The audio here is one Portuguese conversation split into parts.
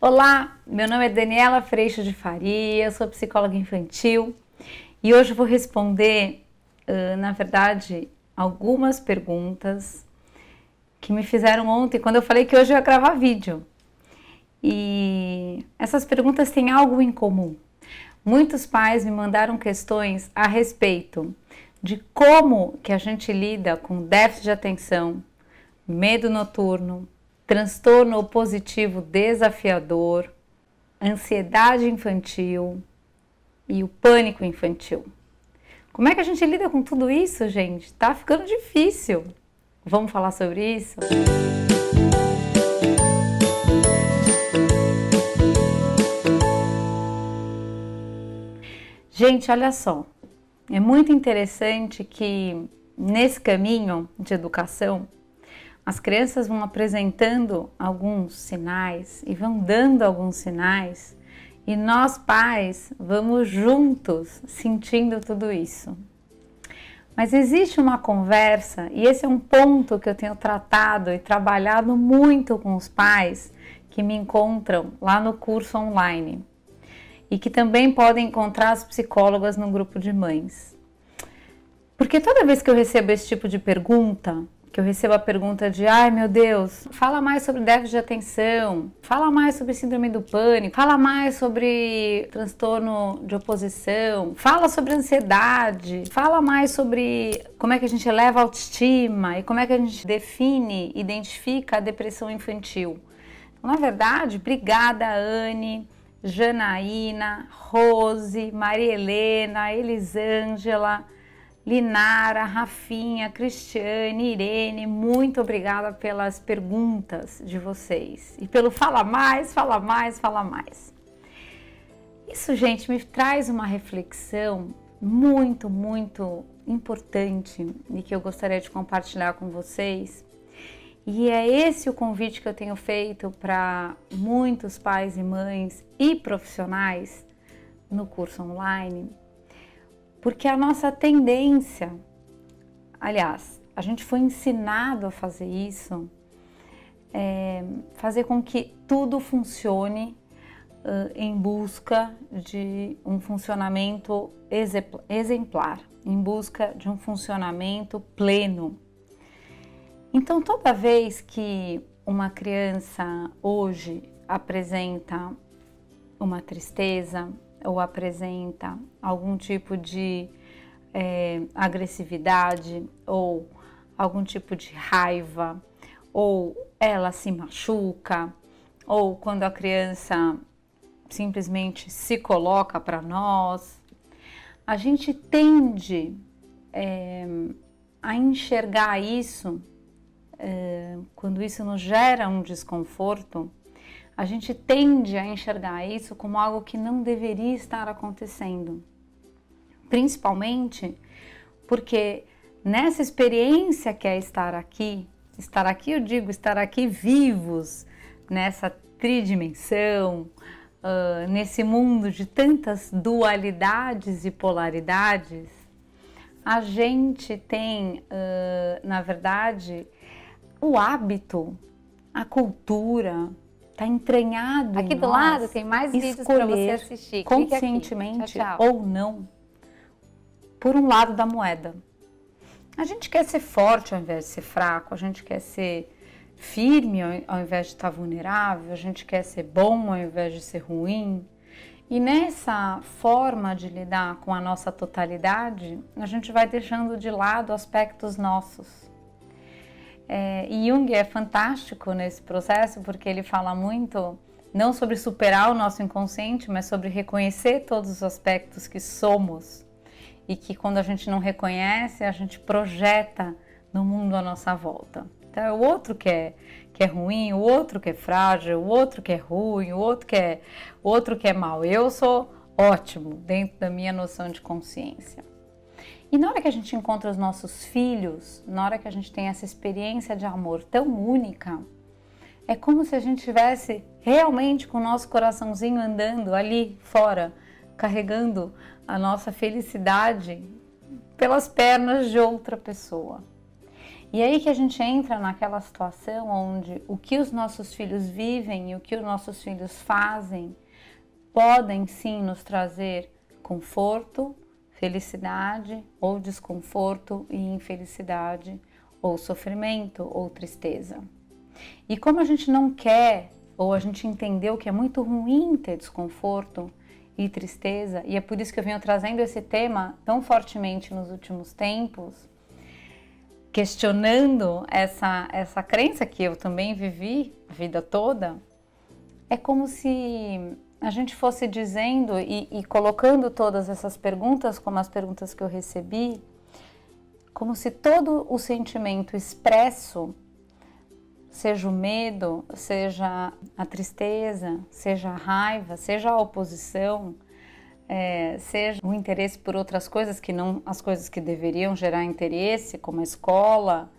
Olá, meu nome é Daniela Freixo de Faria, eu sou psicóloga infantil e hoje eu vou responder, na verdade, algumas perguntas que me fizeram ontem quando eu falei que hoje eu ia gravar vídeo. E essas perguntas têm algo em comum. Muitos pais me mandaram questões a respeito de como que a gente lida com déficit de atenção, medo noturno, transtorno opositivo desafiador, ansiedade infantil e o pânico infantil. Como é que a gente lida com tudo isso, gente? Tá ficando difícil. Vamos falar sobre isso? Gente, olha só. É muito interessante que nesse caminho de educação, as crianças vão apresentando alguns sinais e vão dando alguns sinais e nós pais vamos juntos sentindo tudo isso. Mas existe uma conversa e esse é um ponto que eu tenho tratado e trabalhado muito com os pais que me encontram lá no curso online e que também podem encontrar as psicólogas no grupo de mães. Porque toda vez que eu recebo esse tipo de pergunta, que eu recebo a pergunta de ai meu Deus, fala mais sobre déficit de atenção, fala mais sobre síndrome do pânico, fala mais sobre transtorno de oposição, fala sobre ansiedade, fala mais sobre como é que a gente eleva a autoestima e como é que a gente define, identifica a depressão infantil. Então, na verdade, obrigada Anne, Janaína, Rose, Maria Helena, Elisângela, Linara, Rafinha, Cristiane, Irene, muito obrigada pelas perguntas de vocês e pelo fala mais, fala mais, fala mais. Isso, gente, me traz uma reflexão muito, muito importante e que eu gostaria de compartilhar com vocês. E é esse o convite que eu tenho feito para muitos pais e mães e profissionais no curso online. Porque a nossa tendência, aliás, a gente foi ensinado a fazer isso, fazer com que tudo funcione em busca de um funcionamento exemplar, em busca de um funcionamento pleno. Então, toda vez que uma criança hoje apresenta uma tristeza, ou apresenta algum tipo de agressividade ou algum tipo de raiva, ou ela se machuca, ou quando a criança simplesmente se coloca para nós, a gente tende a enxergar isso, quando isso nos gera um desconforto, a gente tende a enxergar isso como algo que não deveria estar acontecendo. Principalmente porque nessa experiência que é estar aqui eu digo estar aqui vivos, nessa tridimensão, nesse mundo de tantas dualidades e polaridades, a gente tem, na verdade, o hábito, a cultura, está entranhado aqui em do nós, lado tem mais vídeos para você assistir. Conscientemente tchau, tchau. ou não, por um lado da moeda. A gente quer ser forte ao invés de ser fraco, a gente quer ser firme ao invés de estar vulnerável, a gente quer ser bom ao invés de ser ruim. E nessa forma de lidar com a nossa totalidade, a gente vai deixando de lado aspectos nossos. E Jung é fantástico nesse processo porque ele fala muito não sobre superar o nosso inconsciente, mas sobre reconhecer todos os aspectos que somos e que quando a gente não reconhece, a gente projeta no mundo à nossa volta. Então é o outro que é ruim, o outro que é frágil, o outro que é ruim, o outro que é mau. Eu sou ótimo dentro da minha noção de consciência. E na hora que a gente encontra os nossos filhos, na hora que a gente tem essa experiência de amor tão única, é como se a gente tivesse realmente com o nosso coraçãozinho andando ali fora, carregando a nossa felicidade pelas pernas de outra pessoa. E aí que a gente entra naquela situação onde o que os nossos filhos vivem e o que os nossos filhos fazem podem sim nos trazer conforto, felicidade ou desconforto e infelicidade, ou sofrimento ou tristeza. E como a gente não quer, ou a gente entendeu que é muito ruim ter desconforto e tristeza, e é por isso que eu venho trazendo esse tema tão fortemente nos últimos tempos, questionando essa crença que eu também vivi a vida toda, é como se a gente fosse dizendo e colocando todas essas perguntas, como as perguntas que eu recebi, como se todo o sentimento expresso, seja o medo, seja a tristeza, seja a raiva, seja a oposição, seja o interesse por outras coisas que não as coisas que deveriam gerar interesse, como a escola,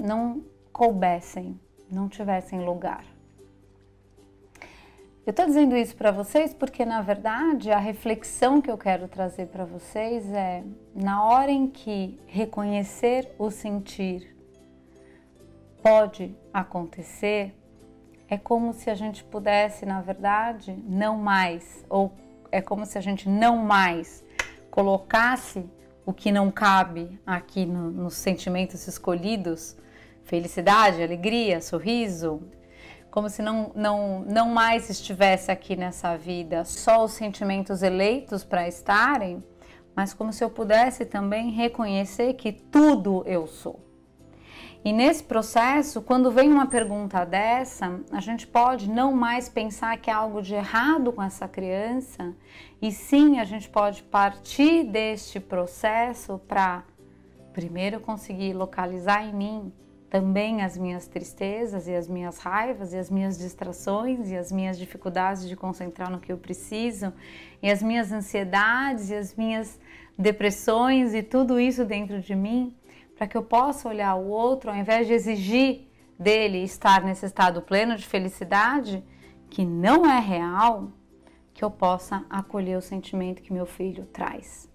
não coubessem, não tivessem lugar. Eu estou dizendo isso para vocês porque, na verdade, a reflexão que eu quero trazer para vocês é, na hora em que reconhecer o sentir pode acontecer, é como se a gente pudesse, na verdade, não mais, ou é como se a gente não mais colocasse o que não cabe aqui nos sentimentos escolhidos, felicidade, alegria, sorriso, como se não mais estivesse aqui nessa vida só os sentimentos eleitos para estarem, mas como se eu pudesse também reconhecer que tudo eu sou. E nesse processo, quando vem uma pergunta dessa, a gente pode não mais pensar que há algo de errado com essa criança, e sim a gente pode partir deste processo para primeiro conseguir localizar em mim também as minhas tristezas e as minhas raivas e as minhas distrações e as minhas dificuldades de concentrar no que eu preciso e as minhas ansiedades e as minhas depressões e tudo isso dentro de mim, para que eu possa olhar o outro, ao invés de exigir dele estar nesse estado pleno de felicidade, que não é real, que eu possa acolher o sentimento que meu filho traz.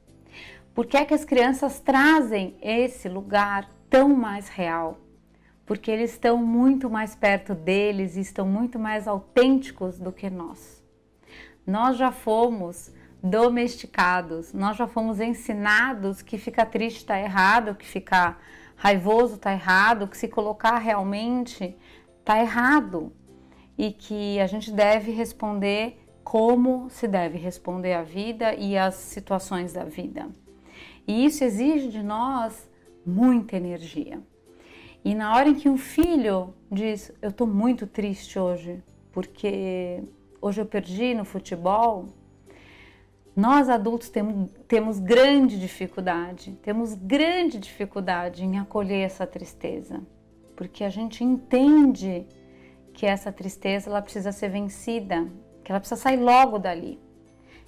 Por que é que as crianças trazem esse lugar tão mais real? Porque eles estão muito mais perto deles e estão muito mais autênticos do que nós. Nós já fomos domesticados, nós já fomos ensinados que ficar triste está errado, que ficar raivoso está errado, que se colocar realmente está errado e que a gente deve responder como se deve responder à vida e às situações da vida. E isso exige de nós muita energia. E na hora em que um filho diz, eu estou muito triste hoje, porque hoje eu perdi no futebol, nós adultos temos grande dificuldade em acolher essa tristeza, porque a gente entende que essa tristeza ela precisa ser vencida, que ela precisa sair logo dali.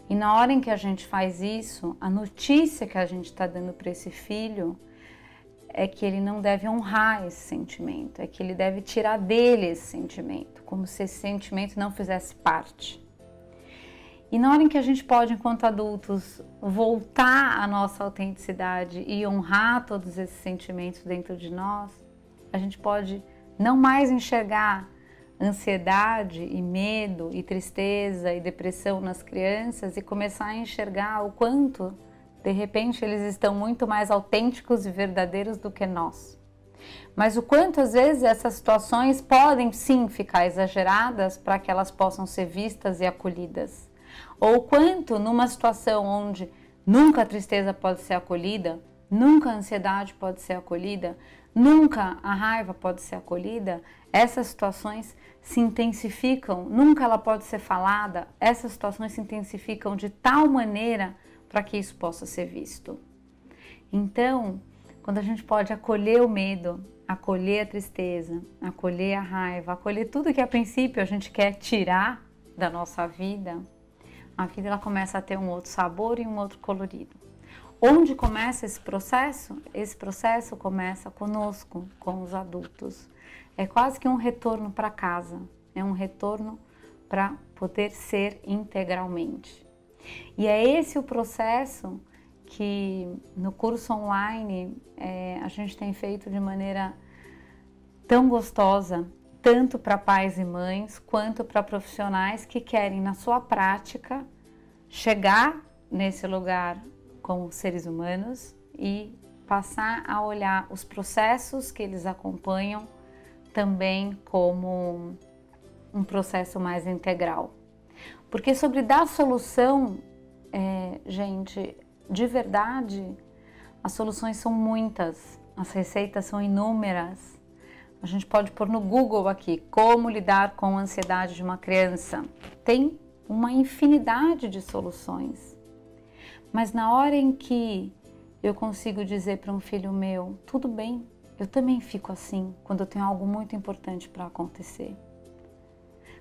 E na hora em que a gente faz isso, a notícia que a gente está dando para esse filho é que ele não deve honrar esse sentimento, é que ele deve tirar dele esse sentimento, como se esse sentimento não fizesse parte. E na hora em que a gente pode, enquanto adultos, voltar à nossa autenticidade e honrar todos esses sentimentos dentro de nós, a gente pode não mais enxergar ansiedade e medo e tristeza e depressão nas crianças e começar a enxergar o quanto de repente eles estão muito mais autênticos e verdadeiros do que nós. Mas o quanto às vezes essas situações podem sim ficar exageradas para que elas possam ser vistas e acolhidas. Ou o quanto numa situação onde nunca a tristeza pode ser acolhida, nunca a ansiedade pode ser acolhida, nunca a raiva pode ser acolhida, essas situações se intensificam, nunca ela pode ser falada, essas situações se intensificam de tal maneira para que isso possa ser visto. Então, quando a gente pode acolher o medo, acolher a tristeza, acolher a raiva, acolher tudo que a princípio a gente quer tirar da nossa vida, a vida ela começa a ter um outro sabor e um outro colorido. Onde começa esse processo? Esse processo começa conosco, com os adultos. É quase que um retorno para casa, é um retorno para poder ser integralmente. E é esse o processo que no curso online a gente tem feito de maneira tão gostosa, tanto para pais e mães, quanto para profissionais que querem, na sua prática, chegar nesse lugar como seres humanos e passar a olhar os processos que eles acompanham também como um processo mais integral. Porque sobre dar solução, gente, de verdade, as soluções são muitas, as receitas são inúmeras. A gente pode pôr no Google aqui, como lidar com a ansiedade de uma criança. Tem uma infinidade de soluções. Mas na hora em que eu consigo dizer para um filho meu, tudo bem, eu também fico assim quando eu tenho algo muito importante para acontecer.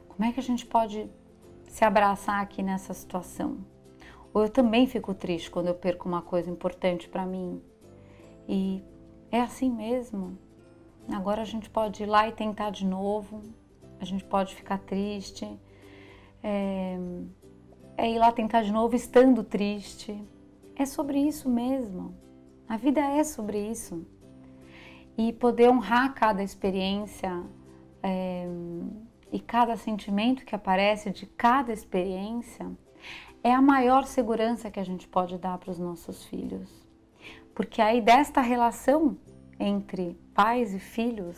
Como é que a gente pode se abraçar aqui nessa situação? Ou eu também fico triste quando eu perco uma coisa importante para mim. E é assim mesmo. Agora a gente pode ir lá e tentar de novo. A gente pode ficar triste. É ir lá tentar de novo estando triste. É sobre isso mesmo. A vida é sobre isso. E poder honrar cada experiência e cada sentimento que aparece de cada experiência é a maior segurança que a gente pode dar para os nossos filhos. Porque aí desta relação entre pais e filhos,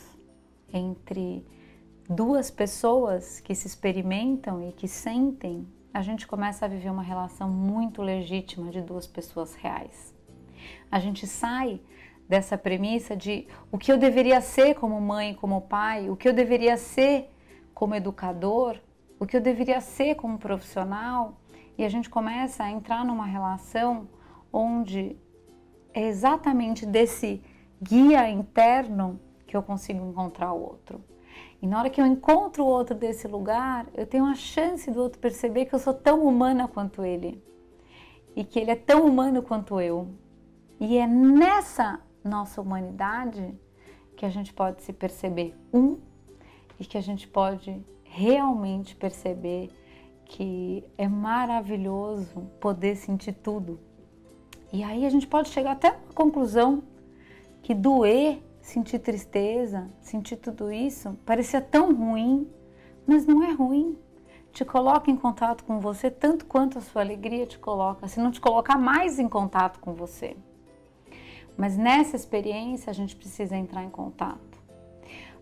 entre duas pessoas que se experimentam e que sentem, a gente começa a viver uma relação muito legítima de duas pessoas reais. A gente sai dessa premissa de o que eu deveria ser como mãe, como pai, o que eu deveria ser como educador, o que eu deveria ser como profissional, e a gente começa a entrar numa relação onde é exatamente desse guia interno que eu consigo encontrar o outro. E na hora que eu encontro o outro desse lugar, eu tenho a chance do outro perceber que eu sou tão humana quanto ele. E que ele é tão humano quanto eu. E é nessa nossa humanidade que a gente pode se perceber e que a gente pode realmente perceber que é maravilhoso poder sentir tudo. E aí a gente pode chegar até a conclusão que doer, sentir tristeza, sentir tudo isso, parecia tão ruim, mas não é ruim. Te coloca em contato com você tanto quanto a sua alegria te coloca, se não te colocar mais em contato com você. Mas nessa experiência a gente precisa entrar em contato,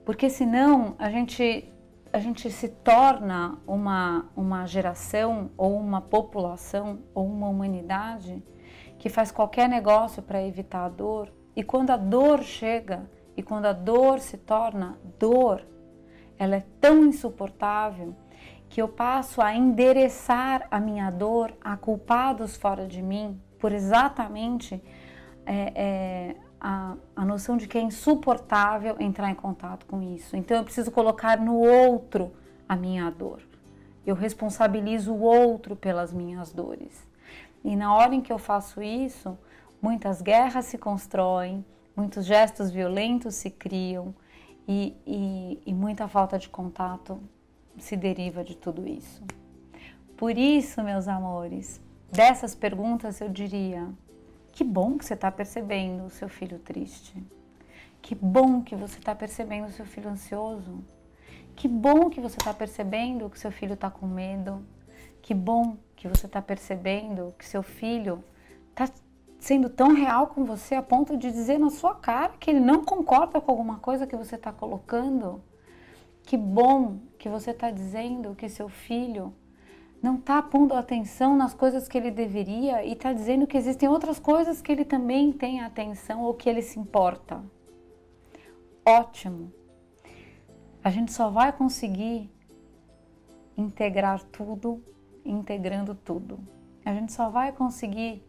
porque senão a gente se torna uma geração ou uma população ou uma humanidade que faz qualquer negócio para evitar a dor. E quando a dor chega e quando a dor se torna dor, ela é tão insuportável que eu passo a endereçar a minha dor a culpados fora de mim por exatamente a noção de que é insuportável entrar em contato com isso. Então eu preciso colocar no outro a minha dor. Eu responsabilizo o outro pelas minhas dores. E na hora em que eu faço isso, muitas guerras se constroem, muitos gestos violentos se criam e muita falta de contato se deriva de tudo isso. Por isso, meus amores, dessas perguntas eu diria: que bom que você está percebendo o seu filho triste. Que bom que você está percebendo o seu filho ansioso. Que bom que você está percebendo que seu filho está com medo. Que bom que você está percebendo que seu filho está sendo tão real com você a ponto de dizer na sua cara que ele não concorda com alguma coisa que você está colocando. Que bom que você está dizendo que seu filho não está pondo atenção nas coisas que ele deveria e está dizendo que existem outras coisas que ele também tem atenção ou que ele se importa. Ótimo! A gente só vai conseguir integrar tudo, integrando tudo. A gente só vai conseguir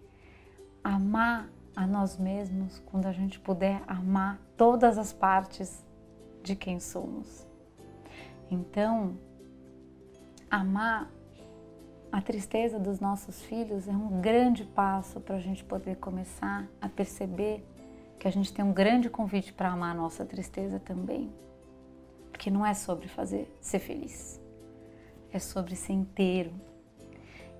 amar a nós mesmos quando a gente puder amar todas as partes de quem somos. Então, amar a tristeza dos nossos filhos é um grande passo para a gente poder começar a perceber que a gente tem um grande convite para amar a nossa tristeza também. Porque não é sobre ser feliz, é sobre ser inteiro.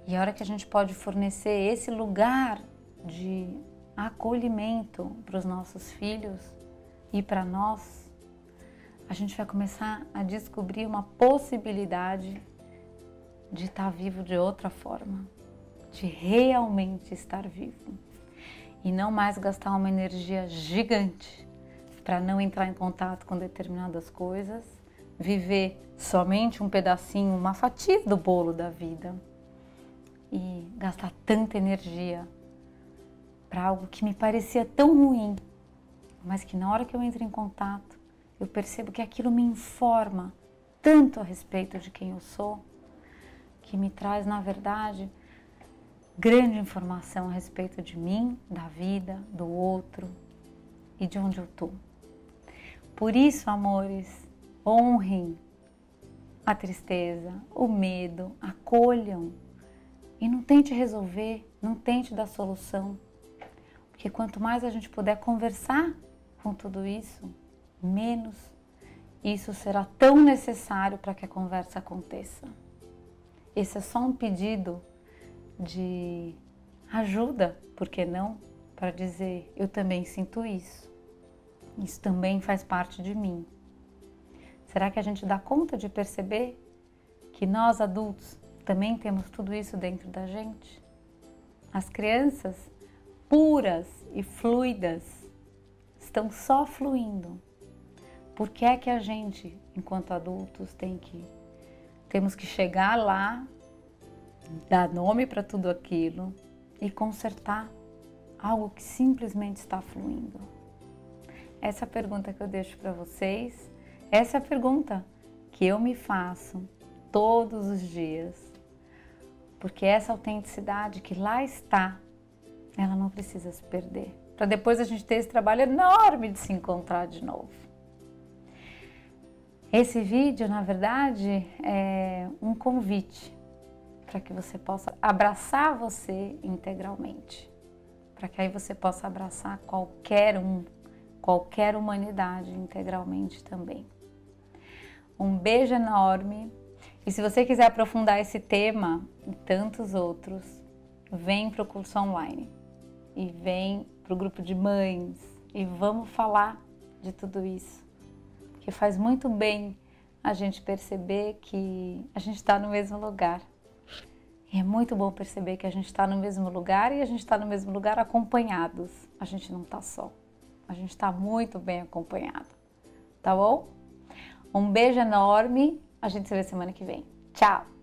E a hora que a gente pode fornecer esse lugar de acolhimento para os nossos filhos e para nós, a gente vai começar a descobrir uma possibilidade de estar vivo de outra forma, de realmente estar vivo e não mais gastar uma energia gigante para não entrar em contato com determinadas coisas, viver somente um pedacinho, uma fatia do bolo da vida e gastar tanta energia para algo que me parecia tão ruim, mas que na hora que eu entro em contato, eu percebo que aquilo me informa tanto a respeito de quem eu sou, que me traz, na verdade, grande informação a respeito de mim, da vida, do outro e de onde eu estou. Por isso, amores, honrem a tristeza, o medo, acolham e não tente resolver, não tente dar solução, porque quanto mais a gente puder conversar com tudo isso, menos isso será tão necessário para que a conversa aconteça. Esse é só um pedido de ajuda, por que não? Para dizer, eu também sinto isso. Isso também faz parte de mim. Será que a gente dá conta de perceber que nós adultos também temos tudo isso dentro da gente? As crianças puras e fluidas estão só fluindo. Por que é que a gente, enquanto adultos, temos que chegar lá, dar nome para tudo aquilo e consertar algo que simplesmente está fluindo? Essa é a pergunta que eu deixo para vocês. Essa é a pergunta que eu me faço todos os dias. Porque essa autenticidade que lá está, ela não precisa se perder. Para depois a gente ter esse trabalho enorme de se encontrar de novo. Esse vídeo, na verdade, é um convite para que você possa abraçar você integralmente. Para que aí você possa abraçar qualquer humanidade integralmente também. Um beijo enorme. E se você quiser aprofundar esse tema e tantos outros, vem para o curso online. E vem para o grupo de mães e vamos falar de tudo isso, porque faz muito bem a gente perceber que a gente está no mesmo lugar. E é muito bom perceber que a gente está no mesmo lugar e a gente está no mesmo lugar acompanhados. A gente não está só, a gente está muito bem acompanhado, tá bom? Um beijo enorme, a gente se vê semana que vem. Tchau!